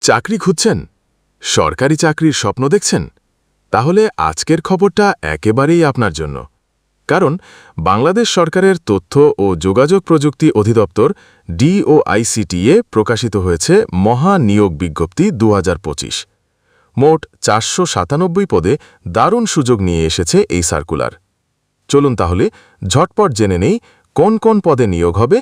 চাকরি খুঁজছেন? সরকারি চাকরির স্বপ্ন দেখছেন? তাহলে আজকের খবরটা একেবারেই আপনার জন্য। কারণ বাংলাদেশ সরকারের তথ্য ও যোগাযোগ প্রযুক্তি অধিদপ্তর DOICTA প্রকাশিত হয়েছে মহা নিয়োগ বিজ্ঞপ্তি 2025। মোট 497 পদে দারুণ সুযোগ নিয়ে এসেছে এই সার্কুলার। চলুন তাহলে ঝটপট জেনে নেই কোন কোন পদে নিয়োগ হবে,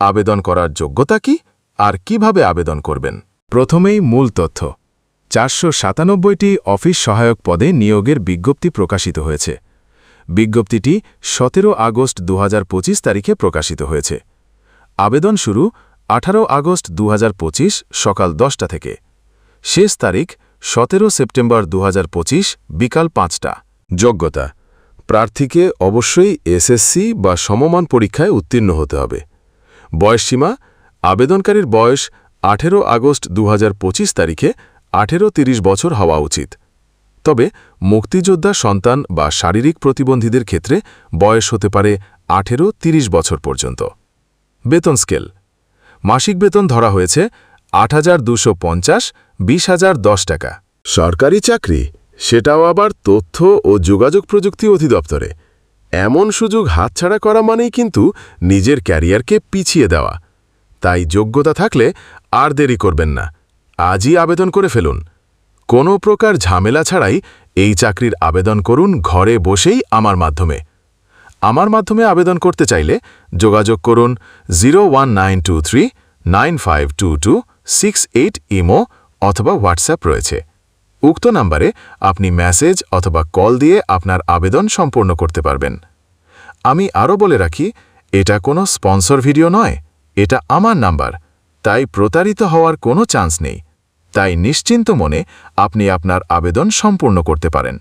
আবেদন করার যোগ্যতা কি আর কিভাবে আবেদন করবেন। প্রথমেই মূল তথ্য। 497টি অফিস সহায়ক পদে নিয়োগের বিজ্ঞপ্তি প্রকাশিত হয়েছে। বিজ্ঞপ্তিটি 17 আগস্ট 2025 তারিখে প্রকাশিত হয়েছে। আবেদন শুরু 18 আগস্ট 2025 সকাল 10টা থেকে। শেষ তারিখ 17 সেপ্টেম্বর 2025 বিকাল 5টা। যোগ্যতা: প্রার্থীকে অবশ্যই SSC বা সমমান পরীক্ষায় উত্তীর্ণ হতে হবে। বয়সসীমা: আবেদনকারীর বয়স 18 আগস্ট 2025 তারিখে 18-30 বছর হওয়া উচিত। তবে মুক্তিযোদ্ধা সন্তান বা শারীরিক প্রতিবন্ধীদের ক্ষেত্রে বয়স হতে পারে 18-30 বছর পর্যন্ত। বেতন স্কেল: মাসিক বেতন ধরা হয়েছে 8,250, 20,010 টাকা। সরকারি চাকরি, সেটাও আবার তথ্য ও যোগাযোগ প্রযুক্তি অধিদপ্তরে। এমন সুযোগ হাতছাড়া করা মানেই কিন্তু নিজের ক্যারিয়ারকে পিছিয়ে দেওয়া। তাই যোগ্যতা থাকলে আর দেরি করবেন না, আজই আবেদন করে ফেলুন। কোনো প্রকার ঝামেলা ছাড়াই এই চাকরির আবেদন করুন ঘরে বসেই আমার মাধ্যমে আবেদন করতে চাইলে যোগাযোগ করুন 01923952268 ইমো অথবা হোয়াটসঅ্যাপ রয়েছে। উক্ত নাম্বারে আপনি মেসেজ অথবা কল দিয়ে আপনার আবেদন সম্পূর্ণ করতে পারবেন। আমি আরও বলে রাখি, এটা কোনো স্পন্সর ভিডিও নয়, এটা আমার নাম্বার, তাই প্রতারিত হওয়ার কোনো চান্স নেই। তাই নিশ্চিন্ত মনে আপনি আপনার আবেদন সম্পূর্ণ করতে পারেন।